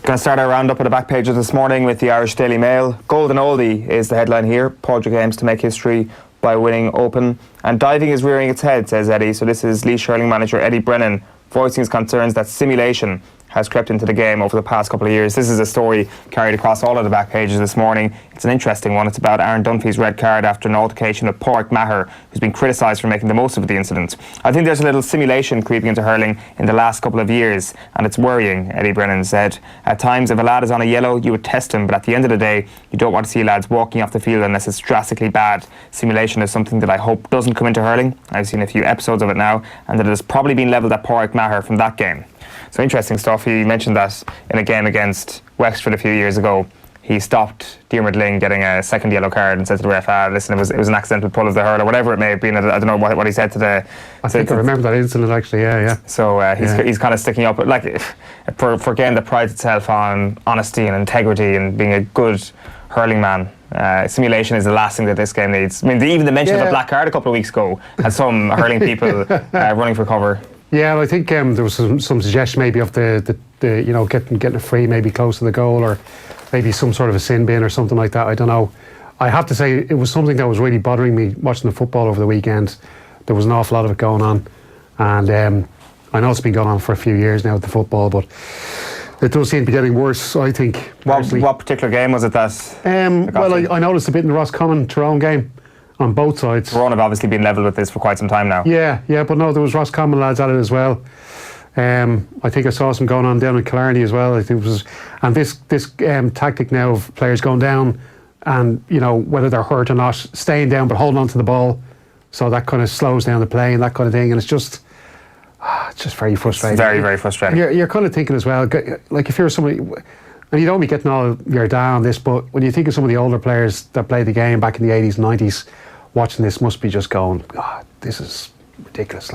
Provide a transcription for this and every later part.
Going to start our roundup at the back pages this morning with the Irish Daily Mail. Golden Oldie is the headline here. Padraig aims to make history by winning Open. And diving is rearing its head, says Eddie. So this is Laois hurling manager Eddie Brennan voicing his concerns that simulation has crept into the game over the past couple of years. This is a story carried across all of the back pages this morning. It's an interesting one. It's about Aaron Dunphy's red card after an altercation with Padraig Maher, who's been criticised for making the most of the incident. I think there's a little simulation creeping into hurling in the last couple of years, and it's worrying, Eddie Brennan said. At times, if a lad is on a yellow, you would test him, but at the end of the day, you don't want to see lads walking off the field unless it's drastically bad. Simulation is something that I hope doesn't come into hurling. I've seen a few episodes of it now, and that it has probably been levelled at Padraig Maher from that game. So interesting stuff. He mentioned that in a game against Wexford a few years ago, he stopped Diarmuid Lyng getting a second yellow card and said to the ref, listen, it was an accidental pull of the hurl, or whatever it may have been. I don't know what he said to the... I think I remember that incident, actually, yeah. So he's kind of sticking up, like, for a game that prides itself on honesty and integrity and being a good hurling man. Simulation is the last thing that this game needs. I mean, even the mention of a black card a couple of weeks ago had some hurling people running for cover. Yeah, I think there was some suggestion maybe of the getting a free maybe close to the goal, or maybe some sort of a sin bin or something like that. I don't know. I have to say it was something that was really bothering me watching the football over the weekend. There was an awful lot of it going on, and I know it's been going on for a few years now with the football, but it does seem to be getting worse, I think. What particular game was it that? I noticed a bit in the Roscommon-Tyrone game. On both sides. Tyrone have obviously been levelled with this for quite some time now. Yeah, but no, there was Roscommon lads at it as well. I think I saw some going on down in Killarney as well. I think it was, and this tactic now of players going down, and whether they're hurt or not, staying down but holding on to the ball, so that kind of slows down the play and that kind of thing. And it's just very frustrating. It's very, very frustrating. You're kind of thinking as well, like if you're somebody, and you don't be getting all your down on this, but when you think of some of the older players that played the game back in the 80s and 90s, watching this must be just going, this is ridiculous,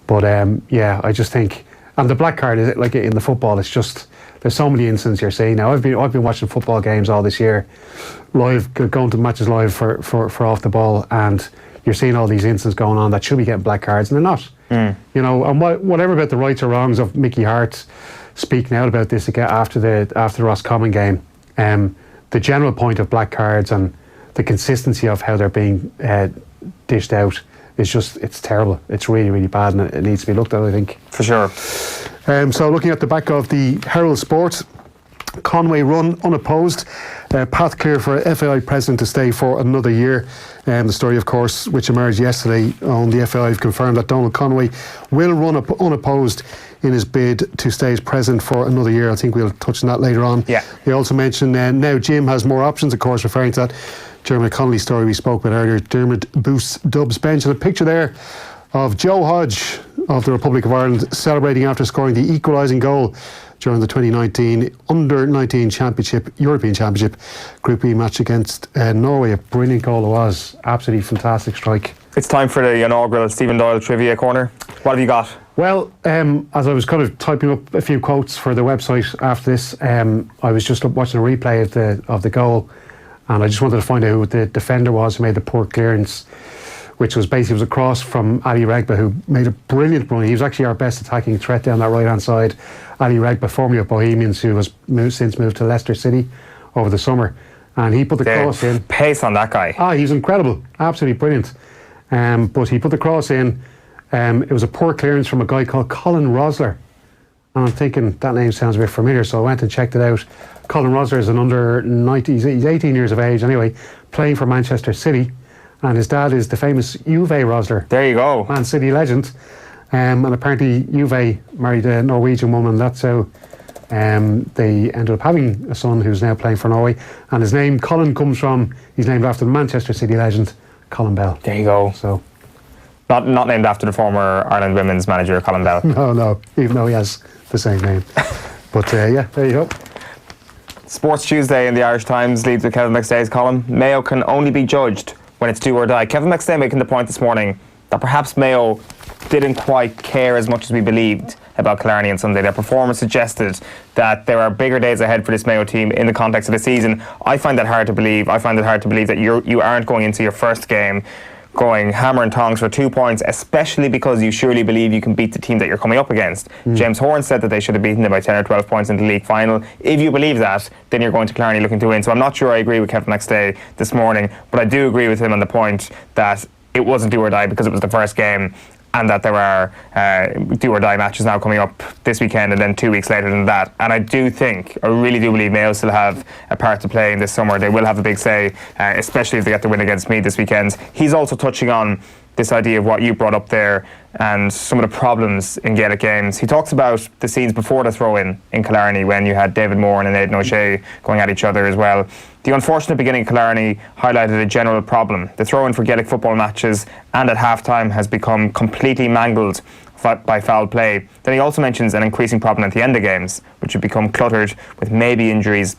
But I just think, and the black card is like in the football. It's just there's so many incidents you're seeing now. I've been watching football games all this year, live, going to matches live for off the ball, and you're seeing all these incidents going on that should be getting black cards and they're not. And whatever about the rights or wrongs of Mickey Hart speaking out about this again after the Roscommon game, the general point of black cards and the consistency of how they're being dished out is just, it's terrible. It's really, really bad, and it needs to be looked at, I think. For sure. So looking at the back of the Herald Sport, Conway run unopposed, path clear for FAI president to stay for another year. The story, of course, which emerged yesterday on the FAI, have confirmed that Donald Conway will run unopposed in his bid to stay as president for another year. I think we'll touch on that later on. Yeah. They also mentioned now Jim has more options, of course, referring to that Dermot Connolly story we spoke about earlier. Dermot boosts Dubs bench, and a picture there of Joe Hodge of the Republic of Ireland celebrating after scoring the equalising goal during the 2019 Under-19 Championship, European Championship Group B match against Norway. A brilliant goal it was. Absolutely fantastic strike. It's time for the inaugural Stephen Doyle Trivia Corner. What have you got? Well, as I was kind of typing up a few quotes for the website after this, I was just watching a replay of the goal, and I just wanted to find out who the defender was who made the poor clearance, which was basically a cross from Ali Regba, who made a brilliant run. He was actually our best attacking threat down that right-hand side. Ali Regba, formerly of Bohemians, who has since moved to Leicester City over the summer. And he put the cross in. Pace on that guy. He's incredible. Absolutely brilliant. But he put the cross in. It was a poor clearance from a guy called Colin Rosler. And I'm thinking, that name sounds a bit familiar, so I went and checked it out. Colin Rosler is an under-90, he's 18 years of age anyway, playing for Manchester City. And his dad is the famous Uwe Rosler. There you go. Man City legend. And apparently Uwe married a Norwegian woman. That's how they ended up having a son who's now playing for Norway. And his name, Colin, comes from, he's named after the Manchester City legend, Colin Bell. There you go. So, Not named after the former Ireland women's manager, Colin Bell. No, even though he has the same name. But there you go. Sports Tuesday in the Irish Times leads with Kevin McStay's column. Mayo can only be judged when it's do or die. Kevin McStay making the point this morning that perhaps Mayo didn't quite care as much as we believed about Killarney on Sunday. Their performance suggested that there are bigger days ahead for this Mayo team in the context of the season. I find that hard to believe. I find it hard to believe that you aren't going into your first game going hammer and tongs for 2 points, especially because you surely believe you can beat the team that you're coming up against. James Horn said that they should have beaten them by 10 or 12 points in the league final. If you believe that, then you're going to Killarney looking to win. So I'm not sure I agree with Kevin McStay this morning, but I do agree with him on the point that it wasn't do or die because it was the first game, and that there are do or die matches now coming up this weekend and then 2 weeks later than that. And I really do believe Mayo still have a part to play in this summer. They will have a big say, especially if they get the win against Meath this weekend. He's also touching on this idea of what you brought up there and some of the problems in Gaelic games. He talks about the scenes before the throw-in in Killarney when you had David Moore and Aidan O'Shea going at each other as well. The unfortunate beginning of Killarney highlighted a general problem. The throw-in for Gaelic football matches and at half-time has become completely mangled by foul play. Then he also mentions an increasing problem at the end of games, which have become cluttered with maybe injuries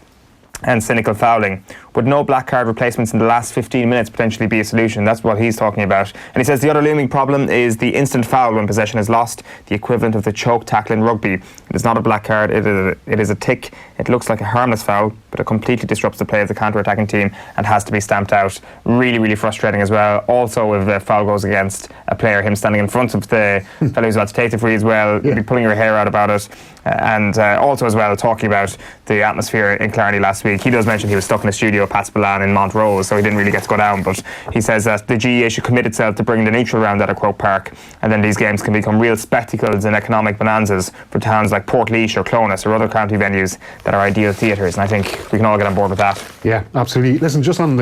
and cynical fouling. Would no black card replacements in the last 15 minutes potentially be a solution? That's what he's talking about. And he says the other looming problem is the instant foul when possession is lost, the equivalent of the choke tackle in rugby. It is not a black card, it is a tick. It looks like a harmless foul, but it completely disrupts the play of the counter-attacking team and has to be stamped out. Really, really frustrating as well. Also, if a foul goes against a player, him standing in front of the fellow who's about to take the free as well, you'd be pulling your hair out about it. And also as well, talking about the atmosphere in Killarney last week. He does mention he was stuck in a studio, Pat Spillane in Montrose, so he didn't really get to go down, but he says that the GAA should commit itself to bringing the neutral round out of Croke Park, and then these games can become real spectacles and economic bonanzas for towns like Portrush or Clonus or other county venues that are ideal theatres, and I think we can all get on board with that. Yeah, absolutely. Listen, just on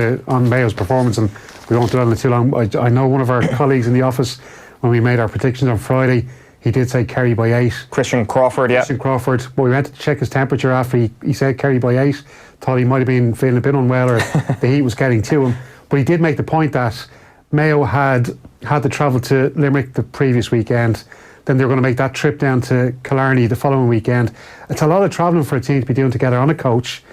Mayo's performance, and we won't dwell on it too long, I know one of our colleagues in the office, when we made our predictions on Friday, he did say Kerry by 8. Christian Crawford, yeah. Christian Crawford. But we went to check his temperature after he said Kerry by 8. Thought he might have been feeling a bit unwell or the heat was getting to him. But he did make the point that Mayo had to travel to Limerick the previous weekend. Then they were going to make that trip down to Killarney the following weekend. It's a lot of travelling for a team to be doing together on a coach.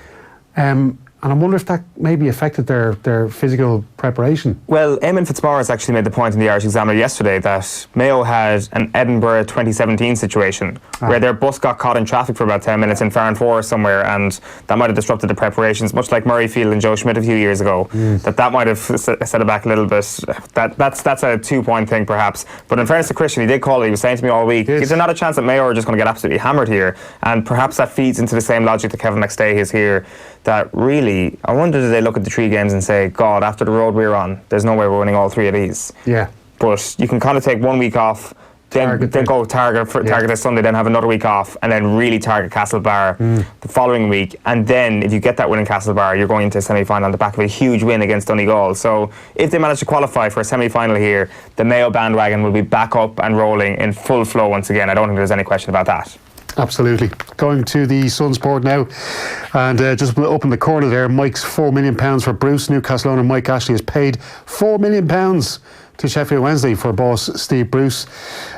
And I wonder if that maybe affected their physical preparation. Well, Eamon Fitzmaurice actually made the point in the Irish Examiner yesterday that Mayo had an Edinburgh 2017 situation where their bus got caught in traffic for about 10 minutes in Farran Forest somewhere, and that might have disrupted the preparations, much like Murrayfield and Joe Schmidt a few years ago. That might have set it back a little bit. That's a 2-point thing perhaps. But in fairness to Christian, he did call it. He was saying to me all week, is there not a chance that Mayo are just going to get absolutely hammered here? And perhaps that feeds into the same logic that Kevin McStay is here, that really, I wonder, do they look at the 3 games and say, God, after the road we're on, there's no way we're winning all 3 of these. Yeah. But you can kind of take 1 week off, then go target this Sunday, then have another week off, and then really target Castlebar the following week. And then if you get that win in Castlebar, you're going into a semi-final on the back of a huge win against Donegal. So if they manage to qualify for a semi-final here, the Mayo bandwagon will be back up and rolling in full flow once again. I don't think there's any question about that. Absolutely. Going to the Sun Sport now, and just up in the corner there, Mike's £4 million for Bruce. Newcastle owner Mike Ashley has paid £4 million to Sheffield Wednesday for boss Steve Bruce.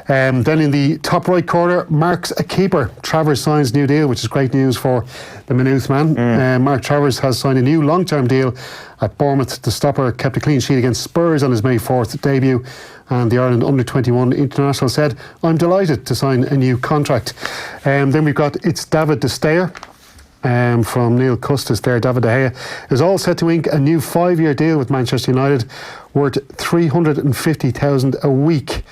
Then in the top right corner, Mark's a keeper. Travers signs new deal, which is great news for the Maynooth man. Mark Travers has signed a new long-term deal at Bournemouth. The stopper kept a clean sheet against Spurs on his May 4th debut, and the Ireland under-21 international said, I'm delighted to sign a new contract. Then we've got It's David De Steyer. From Neil Custis there. David De Gea is all set to ink a new 5-year deal with Manchester United worth $350,000 a week.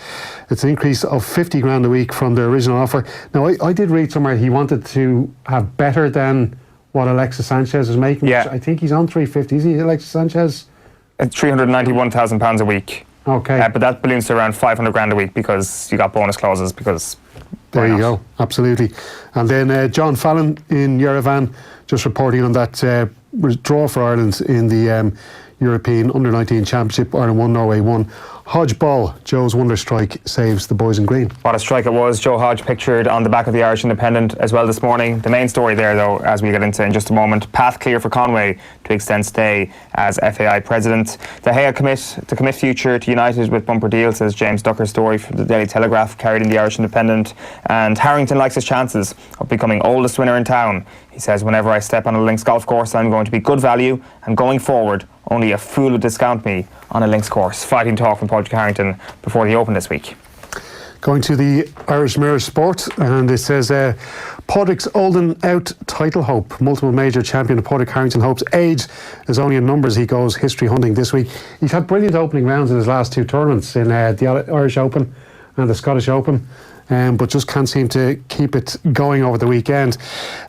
It's an increase of $50,000 a week from their original offer. Now, I did read somewhere he wanted to have better than what Alexis Sanchez is making. Yeah. I think he's on $350,000. Is he, Alexis Sanchez? It's £391,000 a week. Okay. But that balloons to around $500,000 a week because you got bonus clauses because... There you go, absolutely. And then John Fallon in Yerevan just reporting on that draw for Ireland in the European Under-19 Championship. Ireland 1, Norway 1. Hodge ball, Joe's wonder strike saves the boys in green. What a strike it was. Joe Hodge pictured on the back of the Irish Independent as well this morning. The main story there, though, as we get into in just a moment, path clear for Conway to extend stay as FAI president. De Gea to commit future to United with bumper deal, says James Ducker's story from the Daily Telegraph, carried in the Irish Independent. And Harrington likes his chances of becoming oldest winner in town. He says, whenever I step on a links golf course, I'm going to be good value, and going forward, only a fool would discount me on a links course. Fighting talk from Padraig Harrington before the Open this week. Going to the Irish Mirror Sport, and it says Padraig's olden out title hope. Multiple major champion Padraig Harrington hopes age is only in numbers. He goes history hunting this week. He's had brilliant opening rounds in his last two tournaments, in the Irish Open and the Scottish Open. But just can't seem to keep it going over the weekend.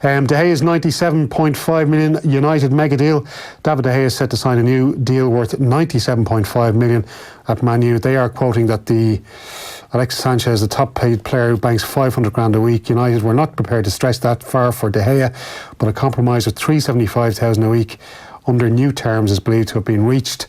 De Gea's 97.5 million United mega deal. David De Gea is set to sign a new deal worth 97.5 million at Man U. They are quoting that the Alexis Sanchez, the top paid player who banks 500 grand a week. United were not prepared to stretch that far for De Gea, but a compromise of 375,000 a week under new terms is believed to have been reached.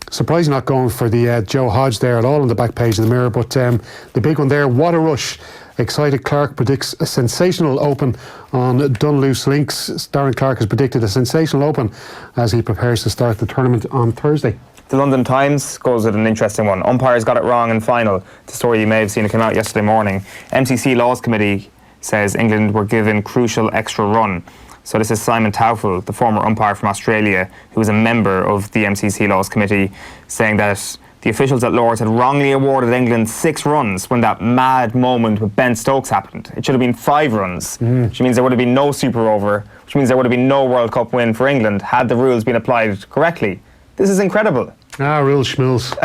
Surprising not going for the Joe Hodge there at all on the back page of the Mirror, but the big one there, what a rush. Excited Clark predicts a sensational open on Dunluce Links. Darren Clark has predicted a sensational open as he prepares to start the tournament on Thursday. The London Times goes with an interesting one. Umpires got it wrong in final. The story you may have seen, it came out yesterday morning. MCC Laws Committee says England were given crucial extra run. So this is Simon Taufel, the former umpire from Australia, who was a member of the MCC Laws Committee, saying that the officials at Lords had wrongly awarded England 6 runs when that mad moment with Ben Stokes happened. It should have been 5 runs, which means there would have been no super over, which means there would have been no World Cup win for England had the rules been applied correctly. This is incredible. Rules schmills.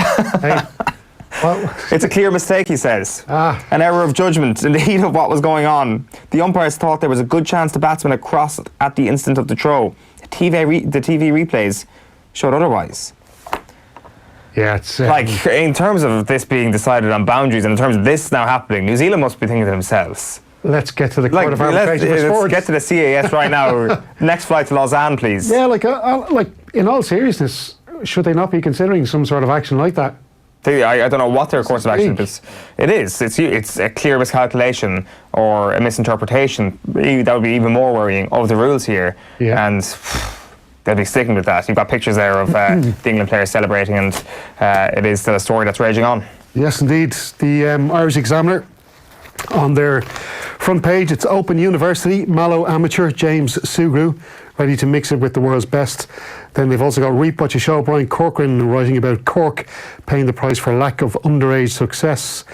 Hey. It's a clear mistake, he says. An error of judgment in the heat of what was going on. The umpires thought there was a good chance the batsman had crossed at the instant of the throw. The TV replays showed otherwise. Yeah, it's... like, in terms of this being decided on boundaries and in terms of this now happening, New Zealand must be thinking to themselves, let's get to the Court of Arbitration for Sport. Let's get to the CAS right now. Next flight to Lausanne, please. Yeah, like in all seriousness, should they not be considering some sort of action like that? I don't know what their course of action is. It is. It's a clear miscalculation or a misinterpretation. That would be even more worrying of the rules here. Yeah. And they'll be sticking with that. You've got pictures there of the England players celebrating, and it is still a story that's raging on. Yes, indeed. The Irish Examiner, on their front page, it's Open University, Mallow amateur James Sugru, ready to mix it with the world's best. Then they've also got Reap What You Show, Brian Corcoran writing about Cork paying the price for lack of underage success.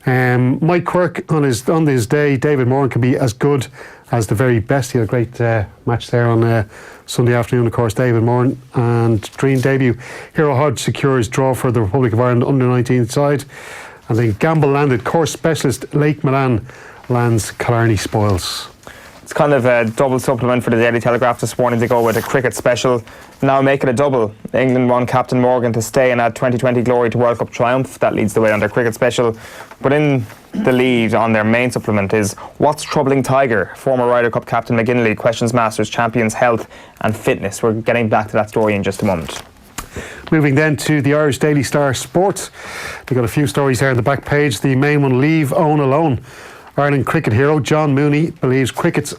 Mike Quirk on his day, David Moran can be as good as the very best. He had a great match there on Sunday afternoon, of course, David Moran. And dream debut, Hero Hodge secures draw for the Republic of Ireland under-19 side. And then Gamble landed, course specialist Lake Milan lands Killarney spoils. It's kind of a double supplement for the Daily Telegraph this morning to go with a cricket special. Now make it a double. England won Captain Morgan to stay and add 2020 glory to World Cup triumph. That leads the way on their cricket special. But in the lead on their main supplement is What's Troubling Tiger? Former Ryder Cup captain McGinley questions Masters champions' health and fitness. We're getting back to that story in just a moment. Moving then to the Irish Daily Star Sport. We've got a few stories here on the back page. The main one, Leave Eoin alone. Ireland cricket hero John Mooney believes critics,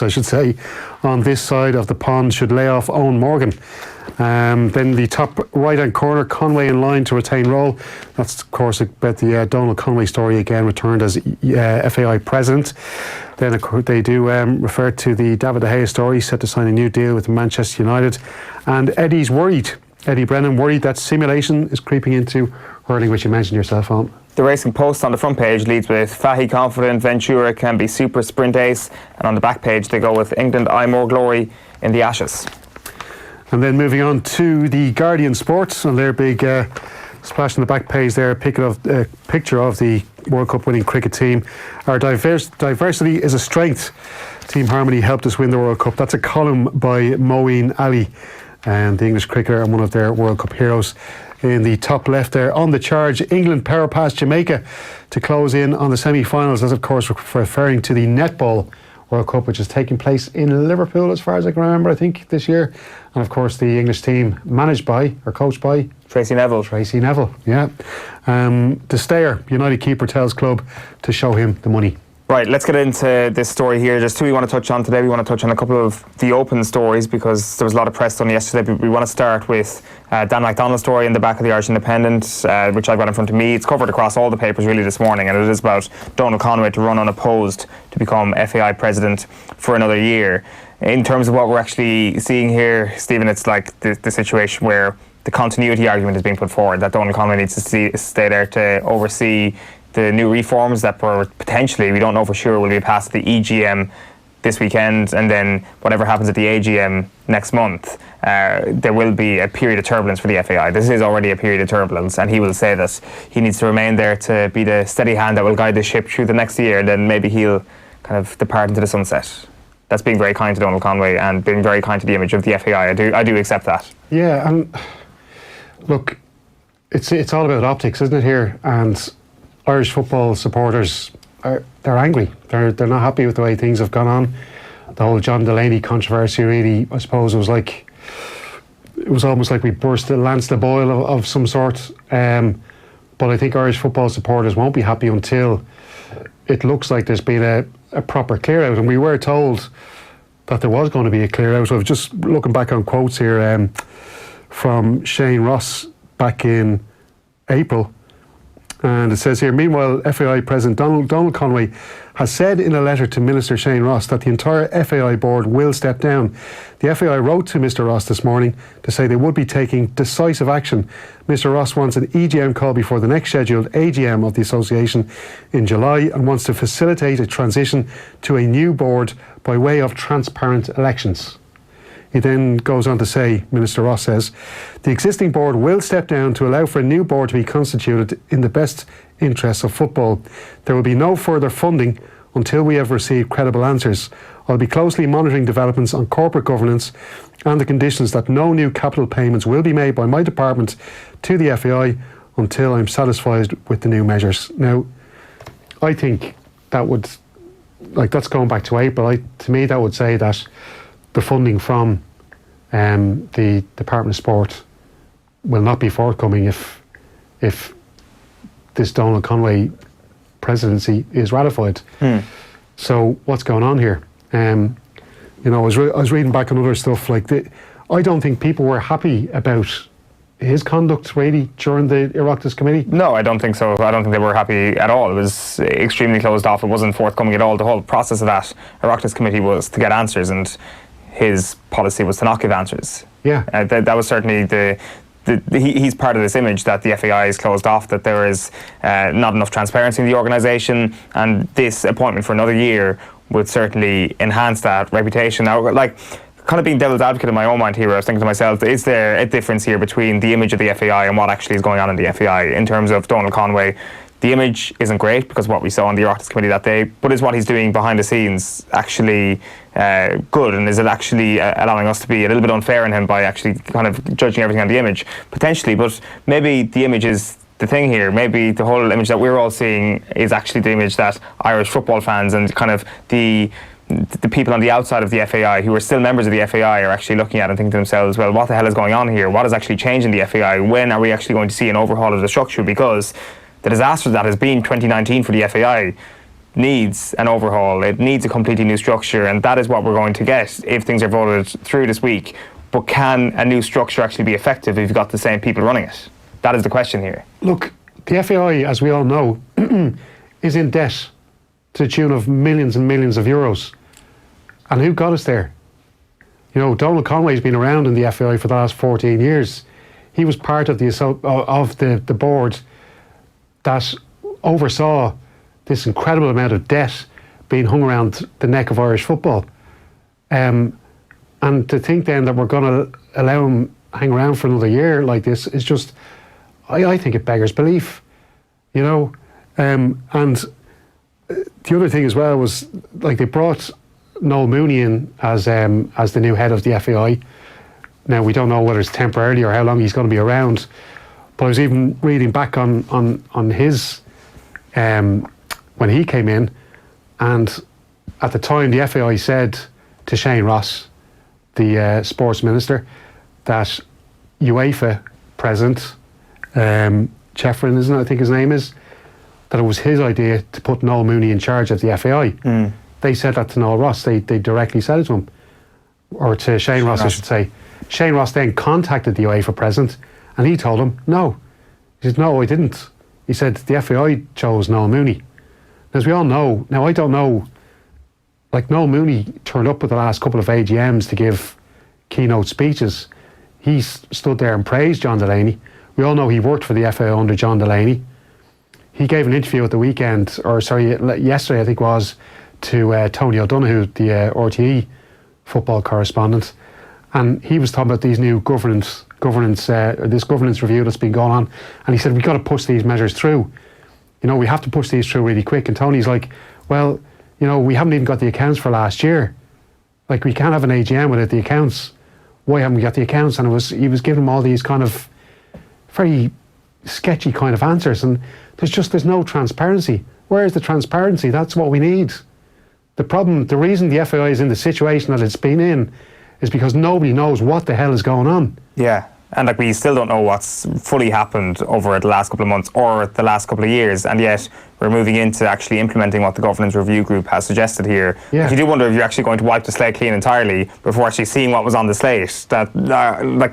I should say, on this side of the pond should lay off Eoin Morgan. Then the top right-hand corner, Conway in line to retain role. That's, of course, about the Donald Conway story again, returned as FAI president. Then they do refer to the David De Gea story, set to sign a new deal with Manchester United. And Eddie's worried. Eddie Brennan worried that simulation is creeping into hurling, which you mentioned yourself on. The Racing Post on the front page leads with Fahy confident Ventura can be super sprint ace, and on the back page they go with England eye more glory in the Ashes. And then moving on to the Guardian Sports, on their big splash on the back page there, a picture of the World Cup winning cricket team. Our diversity is a strength. Team harmony helped us win the World Cup. That's a column by Moeen Ali, and the English cricketer and one of their World Cup heroes. In the top left there, on the charge, England power past Jamaica to close in on the semi-finals. That's, of course, referring to the Netball World Cup, which is taking place in Liverpool, as far as I can remember, I think, this year. And, of course, the English team managed by, or coached by... Tracy Neville, yeah. De Stayer, United keeper, tells club to show him the money. Right, let's get into this story here. There's two we want to touch on today. We want to touch on a couple of the Open stories because there was a lot of press done yesterday. But we want to start with Dan MacDonald's story in the back of the Irish Independent, which I've got in front of me. It's covered across all the papers really this morning, and it is about Donald Conway to run unopposed to become FAI president for another year. In terms of what we're actually seeing here, Stephen, it's like the situation where the continuity argument is being put forward, that Donald Conway needs to stay there to oversee the new reforms that were potentially, we don't know for sure, will be passed at the EGM this weekend, and then whatever happens at the AGM next month, there will be a period of turbulence for the FAI. This is already a period of turbulence, and he will say that he needs to remain there to be the steady hand that will guide the ship through the next year. Then maybe he'll kind of depart into the sunset. That's being very kind to Donald Conway and being very kind to the image of the FAI. I do accept that. Yeah, and look, it's all about optics, isn't it, here? And Irish football supporters they're angry. They're not happy with the way things have gone on. The whole John Delaney controversy, really, I suppose, it was almost like we burst a lance the boil of some sort. But I think Irish football supporters won't be happy until it looks like there's been a proper clear out. And we were told that there was going to be a clear out. So I was just looking back on quotes here from Shane Ross back in April. And it says here, meanwhile, FAI President Donald Conway has said in a letter to Minister Shane Ross that the entire FAI board will step down. The FAI wrote to Mr Ross this morning to say they would be taking decisive action. Mr Ross wants an EGM call before the next scheduled AGM of the association in July and wants to facilitate a transition to a new board by way of transparent elections. He then goes on to say, Minister Ross says, the existing board will step down to allow for a new board to be constituted in the best interests of football. There will be no further funding until we have received credible answers. I'll be closely monitoring developments on corporate governance and the conditions that no new capital payments will be made by my department to the FAI until I'm satisfied with the new measures. Now, I think that would, that's going back to April, to me that would say that the funding from the Department of Sport will not be forthcoming if this Donald Conway presidency is ratified. So what's going on here? I was reading back on other stuff I don't think people were happy about his conduct really during the Oireachtas committee. No, I don't think so. I don't think they were happy at all. It was extremely closed off. It wasn't forthcoming at all. The whole process of that Oireachtas committee was to get answers, and his policy was to not give answers. Yeah. That was certainly he's part of this image that the FAI is closed off, that there is not enough transparency in the organisation, and this appointment for another year would certainly enhance that reputation. Now, kind of being devil's advocate in my own mind here, I was thinking to myself, is there a difference here between the image of the FAI and what actually is going on in the FAI in terms of Donald Conway? The image isn't great because of what we saw on the Oireachtas committee that day, but is what he's doing behind the scenes actually good, and is it actually allowing us to be a little bit unfair on him by actually kind of judging everything on the image? Potentially, but maybe the image is the thing here. Maybe the whole image that we're all seeing is actually the image that Irish football fans and kind of the people on the outside of the FAI who are still members of the FAI are actually looking at and thinking to themselves, well, what the hell is going on here? What has actually changed in the FAI? When are we actually going to see an overhaul of the structure? Because the disaster that has been 2019 for the FAI needs an overhaul. It needs a completely new structure, and that is what we're going to get if things are voted through this week. But can a new structure actually be effective if you've got the same people running it? That is the question here. Look, the FAI, as we all know, is in debt to the tune of millions and millions of euros. And who got us there? Donald Conway's been around in the FAI for the last 14 years. He was part of the board that oversaw this incredible amount of debt being hung around the neck of Irish football. And to think then that we're going to allow him hang around for another year like this is just, I think it beggars belief, And the other thing as well was, they brought Noel Mooney in as the new head of the FAI. Now, we don't know whether it's temporarily or how long he's going to be around. But I was even reading back on his when he came in, and at the time the FAI said to Shane Ross, the sports minister, that UEFA president Sheahan, isn't it, I think his name is, that it was his idea to put Noel Mooney in charge of the FAI. They said that to Noel Ross. They directly said it to him, or to Shane Ross, I should say. Shane Ross then contacted the UEFA president, and he told him, no. He said, no, I didn't. He said, the FAI chose Noel Mooney. As we all know, now I don't know, Noel Mooney turned up at the last couple of AGMs to give keynote speeches. He stood there and praised John Delaney. We all know he worked for the FAI under John Delaney. he gave an interview at the weekend, or sorry, yesterday I think it was, to Tony O'Donoghue, the RTE football correspondent, and he was talking about these new governance review that's been going on, and he said we've got to push these measures through. We have to push these through really quick. And Tony's like, well, we haven't even got the accounts for last year. Like, we can't have an AGM without the accounts. Why haven't we got the accounts? And he was giving them all these kind of very sketchy kind of answers, and there's no transparency. Where is the transparency? That's what we need. The reason the FAI is in the situation that it's been in is because nobody knows what the hell is going on. Yeah. And we still don't know what's fully happened over the last couple of months or the last couple of years, and yet we're moving into actually implementing what the Governance Review Group has suggested here. Yeah. But you do wonder if you're actually going to wipe the slate clean entirely before actually seeing what was on the slate. That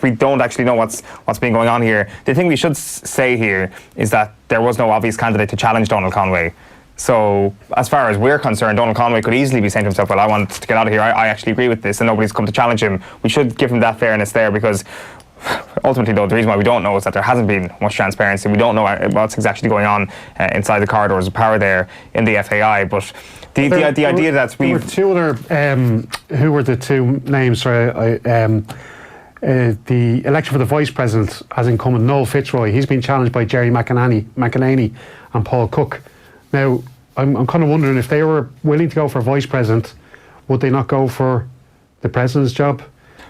we don't actually know what's been going on here. The thing we should say here is that there was no obvious candidate to challenge Donald Conway. So, as far as we're concerned, Donald Conway could easily be saying to himself, well, I want to get out of here, I actually agree with this, and nobody's come to challenge him. We should give him that fairness there, because ultimately, though, the reason why we don't know is that there hasn't been much transparency. We don't know what's exactly going on inside the corridors of power there in the FAI. But the idea that we... There were two other... who were the two names? Sorry, the election for the Vice President as incumbent, Noel Fitzroy. He's been challenged by Jerry McEnany and Paul Cook. Now, I'm kind of wondering, if they were willing to go for Vice President, would they not go for the President's job?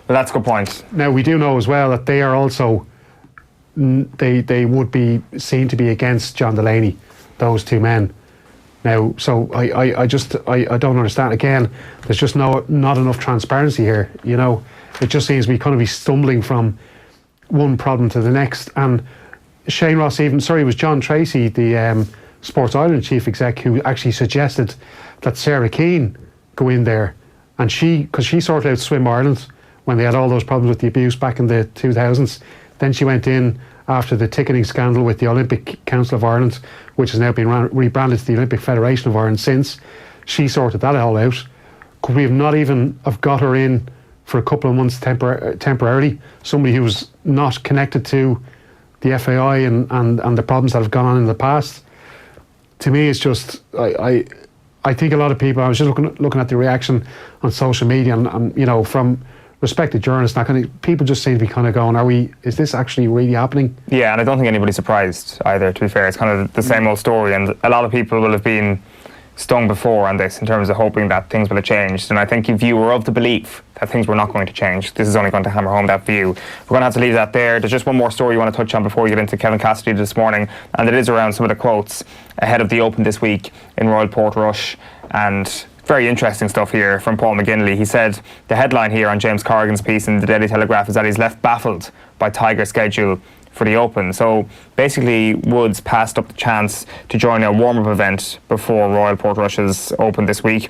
Well, that's a good point. Now, we do know as well that they are also, they would be seen to be against John Delaney, those two men. Now, so I don't understand. Again, there's just not enough transparency here. It just seems we kind of be stumbling from one problem to the next. And Shane Ross it was John Tracy, the Sports Ireland chief exec, who actually suggested that Sarah Keane go in there, and because she sorted out Swim Ireland when they had all those problems with the abuse back in the 2000s. Then she went in after the ticketing scandal with the Olympic Council of Ireland, which has now been rebranded to the Olympic Federation of Ireland since. She sorted that all out. Could we have not even have got her in for a couple of months temporarily? Somebody who was not connected to the FAI and the problems that have gone on in the past. To me, it's just, I think a lot of people, I was just looking at the reaction on social media, and from respected journalists, people just seem to be kind of going, is this actually really happening? Yeah, and I don't think anybody's surprised either, to be fair. It's kind of the same old story, and a lot of people will have been stung before on this in terms of hoping that things will have changed. And I think if you were of the belief that things were not going to change, this is only going to hammer home that view. We're going to have to leave that there. There's just one more story you want to touch on before we get into Kevin Cassidy this morning, and it is around some of the quotes ahead of the Open this week in Royal Portrush. And very interesting stuff here from Paul McGinley. He said the headline here on James Corrigan's piece in the Daily Telegraph is that he's left baffled by Tiger's schedule for the Open. So basically, Woods passed up the chance to join a warm-up event before Royal Portrush's Open this week.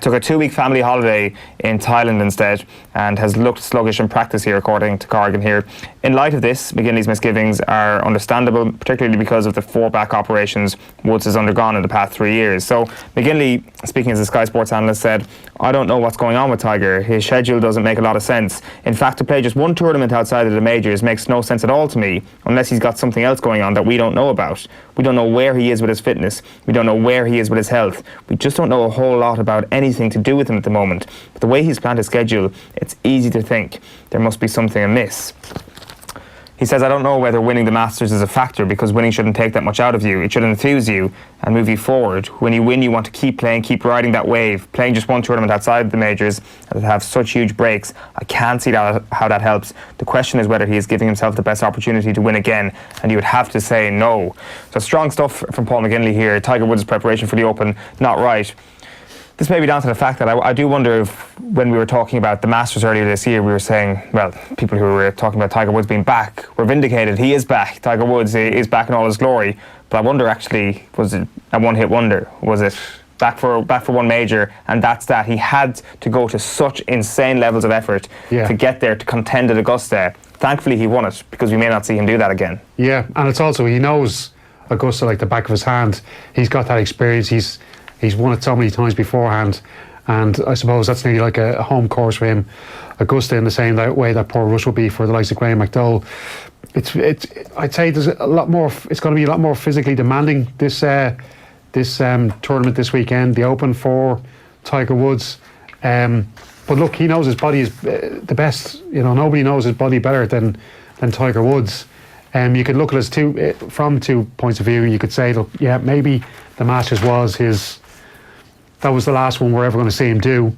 Took a 2-week family holiday in Thailand instead, and has looked sluggish in practice here, according to Corrigan here. In light of this, McGinley's misgivings are understandable, particularly because of the 4 back operations Woods has undergone in the past 3 years. So McGinley, speaking as a Sky Sports analyst, said, I don't know what's going on with Tiger. His schedule doesn't make a lot of sense. In fact, to play just one tournament outside of the majors makes no sense at all to me, unless he's got something else going on that we don't know about. We don't know where he is with his fitness. We don't know where he is with his health. We just don't know a whole lot about anything to do with him at the moment. But the way he's planned his schedule, it's easy to think there must be something amiss. He says, I don't know whether winning the Masters is a factor, because winning shouldn't take that much out of you. It should enthuse you and move you forward. When you win, you want to keep playing, keep riding that wave. Playing just one tournament outside the majors that have such huge breaks, I can't see how that helps. The question is whether he is giving himself the best opportunity to win again, and you would have to say no. So strong stuff from Paul McGinley here. Tiger Woods' preparation for the Open, not right. This may be down to the fact that I do wonder if, when we were talking about the Masters earlier this year, we were saying, well, people who were talking about Tiger Woods being back were vindicated. He is back. Tiger Woods is back in all his glory. But I wonder, actually, was it a one-hit wonder? Was it back for one major, and that's that? He had to go to such insane levels of effort to get there to contend at Augusta. Thankfully, he won it, because we may not see him do that again. Yeah, and it's also, he knows Augusta like the back of his hand. He's got that experience. He's won it so many times beforehand, And I suppose that's nearly like a home course for him. Augusta in the same way that Portrush will be for the likes of Graham McDowell. I'd say there's a lot more. It's going to be a lot more physically demanding this tournament this weekend. The Open for Tiger Woods. But look, he knows his body is the best. Nobody knows his body better than Tiger Woods. You could look at it from 2 points of view. You could say, look, yeah, maybe the Masters was that was the last one we're ever going to see him do.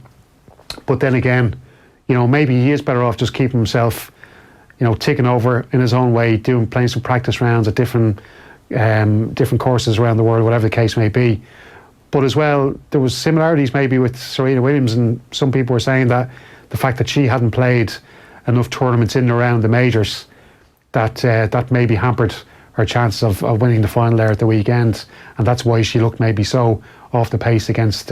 But then again, maybe he is better off just keeping himself, ticking over in his own way, playing some practice rounds at different courses around the world, whatever the case may be. But as well, there was similarities maybe with Serena Williams, and some people were saying that the fact that she hadn't played enough tournaments in and around the majors, that maybe hampered her chances of winning the final there at the weekend, and that's why she looked maybe so off the pace against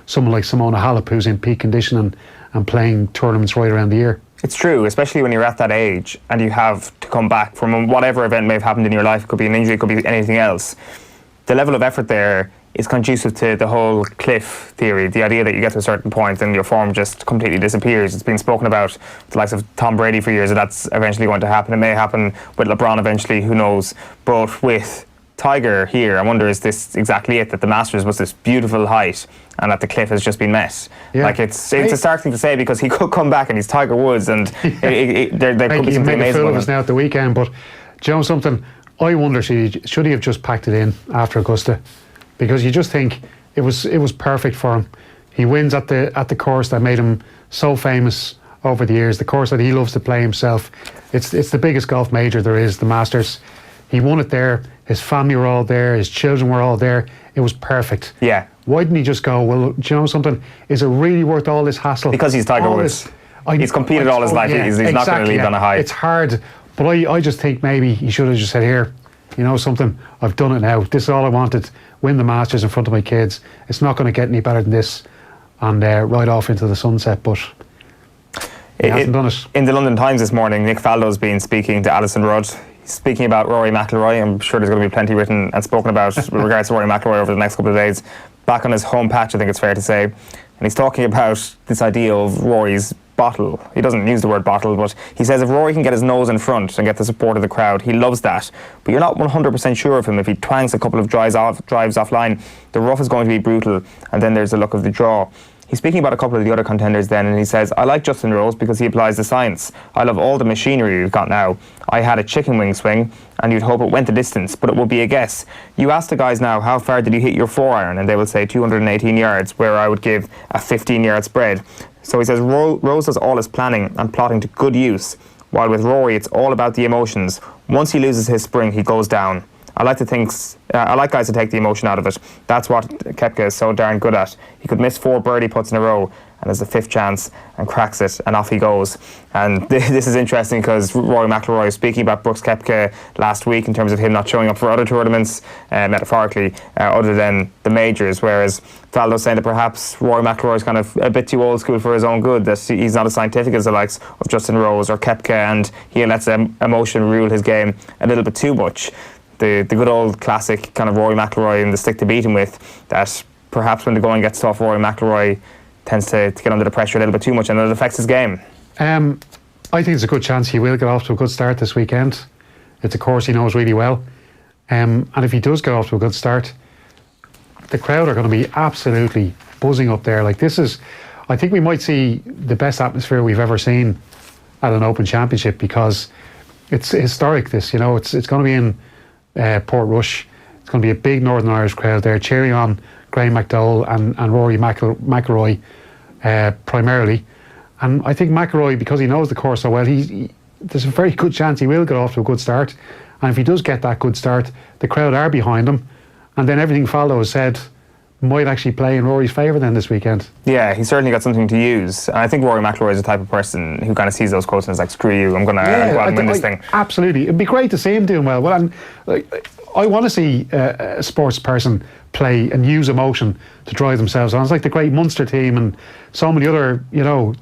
someone like Simona Halep, who's in peak condition and playing tournaments right around the year. It's true, especially when you're at that age and you have to come back from whatever event may have happened in your life. It could be an injury, it could be anything else. The level of effort there is conducive to the whole cliff theory, the idea that you get to a certain point and your form just completely disappears. It's been spoken about the likes of Tom Brady for years, that that's eventually going to happen. It may happen with LeBron eventually, who knows. But with Tiger here, I wonder, is this exactly it, that the Masters was this beautiful height and that the cliff has just been met? Yeah. Like it's a stark thing to say, because he could come back and he's Tiger Woods, and there could be something amazing. Fool of us now at the weekend, but do you know something? I wonder, should he have just packed it in after Augusta? Because you just think it was perfect for him. He wins at the course that made him so famous over the years, the course that he loves to play himself. It's the biggest golf major there is, the Masters. He won it there. His family were all there. His children were all there. It was perfect. Yeah. Why didn't he just go, well, do you know something? Is it really worth all this hassle? Because he's Tiger Woods. He's competed all his life. Yeah, he's not going to leave on a high. It's hard. But I just think maybe he should have just said, here, you know something? I've done it now. This is all I wanted. Win the Masters in front of my kids. It's not going to get any better than this. And ride off into the sunset. But he hasn't done it. In the London Times this morning, Nick Faldo's been speaking to Alison Rudd. He's speaking about Rory Mcilroy. I'm sure there's going to be plenty written and spoken about with regards to Rory Mcilroy over the next couple of days. Back on his home patch, I think it's fair to say. And he's talking about this idea of Rory's bottle. He doesn't use the word bottle, but he says if Rory can get his nose in front and get the support of the crowd, he loves that. But you're not 100% sure of him. If he twangs a couple of drives offline, the rough is going to be brutal, and then there's the luck of the draw. He's speaking about a couple of the other contenders then, and he says, I like Justin Rose because he applies the science. I love all the machinery we've got now. I had a chicken wing swing, and you'd hope it went the distance, but it would be a guess. You ask the guys now, how far did you hit your 4-iron? And they will say 218 yards, where I would give a 15-yard spread. So he says Rose does all his planning and plotting to good use, while with Rory, it's all about the emotions. Once he loses his spring, he goes down. I like guys to take the emotion out of it. That's what Koepka is so darn good at. He could miss 4 birdie putts in a row and has a 5th chance and cracks it, and off he goes. And this is interesting because Rory Mcilroy was speaking about Brooks Koepka last week in terms of him not showing up for other tournaments, metaphorically, other than the majors, whereas Faldo's saying that perhaps Rory Mcilroy is kind of a bit too old school for his own good, that he's not as scientific as the likes of Justin Rose or Koepka, and he lets emotion rule his game a little bit too much. The good old classic kind of Rory Mcilroy and the stick to beat him with, that perhaps when the going gets tough, Rory Mcilroy tends to get under the pressure a little bit too much, and it affects his game. I think there's a good chance he will get off to a good start this weekend. It's a course he knows really well. And if he does get off to a good start, the crowd are going to be absolutely buzzing up there. Like I think we might see the best atmosphere we've ever seen at an Open Championship, because it's historic, this, you know, it's going to be in Portrush. It's going to be a big Northern Irish crowd there cheering on Graham McDowell and Rory Mcilroy primarily. And I think Mcilroy, because he knows the course so well, there's a very good chance he will get off to a good start. And if he does get that good start, the crowd are behind him, and then everything Faldo has said might actually play in Rory's favour then this weekend. Yeah, he's certainly got something to use. And I think Rory Mcilroy is the type of person who kind of sees those quotes and is like, screw you, I'm going to go out and win this thing. Absolutely. It'd be great to see him doing well. And I want to see a sports person play and use emotion to drive themselves on. It's like the great Munster team and so many other, you know,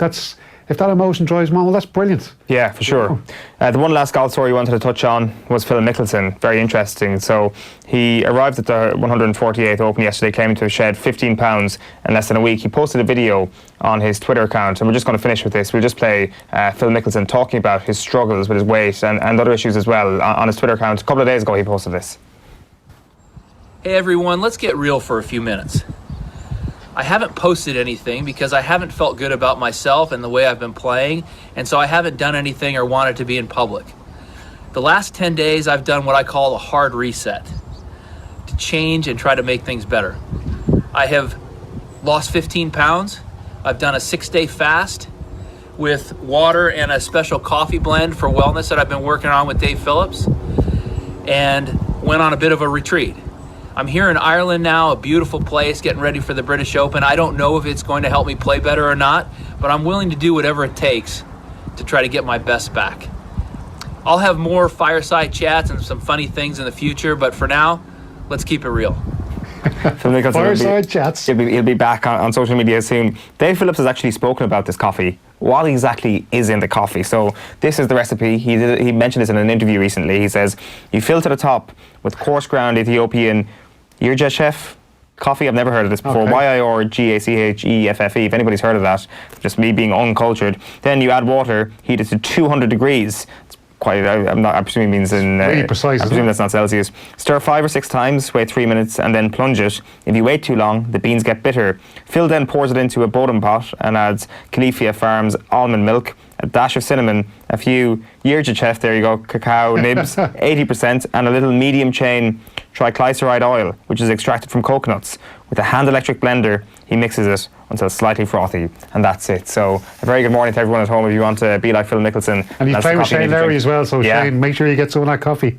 if that emotion drives him on, well, that's brilliant. Yeah, for sure. The one last golf story you wanted to touch on was Phil Mickelson. Very interesting. So he arrived at the 148th Open yesterday, claiming to have shed £15 in less than a week. He posted a video on his Twitter account, and we're just going to finish with this. We'll just play Phil Mickelson talking about his struggles with his weight and other issues as well on his Twitter account. A couple of days ago he posted this. Hey everyone, let's get real for a few minutes. I haven't posted anything because I haven't felt good about myself and the way I've been playing, and so I haven't done anything or wanted to be in public. The last 10 days I've done what I call a hard reset, to change and try to make things better. I have lost 15 pounds. I've done a 6-day fast with water and a special coffee blend for wellness that I've been working on with Dave Phillips, and went on a bit of a retreat. I'm here in Ireland now, a beautiful place, getting ready for the British Open. I don't know if it's going to help me play better or not, but I'm willing to do whatever it takes to try to get my best back. I'll have more fireside chats and some funny things in the future, but for now, let's keep it real. Fireside chats. He'll be back on social media soon. Dave Phillips has actually spoken about this coffee. What exactly is in the coffee? So this is the recipe. He mentioned this in an interview recently. He says, you fill to the top with coarse ground Ethiopian Yirgacheffe coffee. I've never heard of this before. Okay. Yirgacheffe. If anybody's heard of that, just me being uncultured. Then you add water, heat it to 200 degrees. It's quite. I presume it means in. Really precise. I presume that's not Celsius. Stir 5 or 6 times. Wait 3 minutes, and then plunge it. If you wait too long, the beans get bitter. Phil then pours it into a Bowden pot and adds Califia Farms almond milk, a dash of cinnamon, a few Yirgacheffe, there you go, cacao nibs, 80%, and a little medium chain triglyceride oil, which is extracted from coconuts. With a hand electric blender, he mixes it until slightly frothy, and that's it. So a very good morning to everyone at home if you want to be like Phil Mickelson. And he's playing with Shane Lowry as well, so yeah. Shane, make sure you get some of that coffee.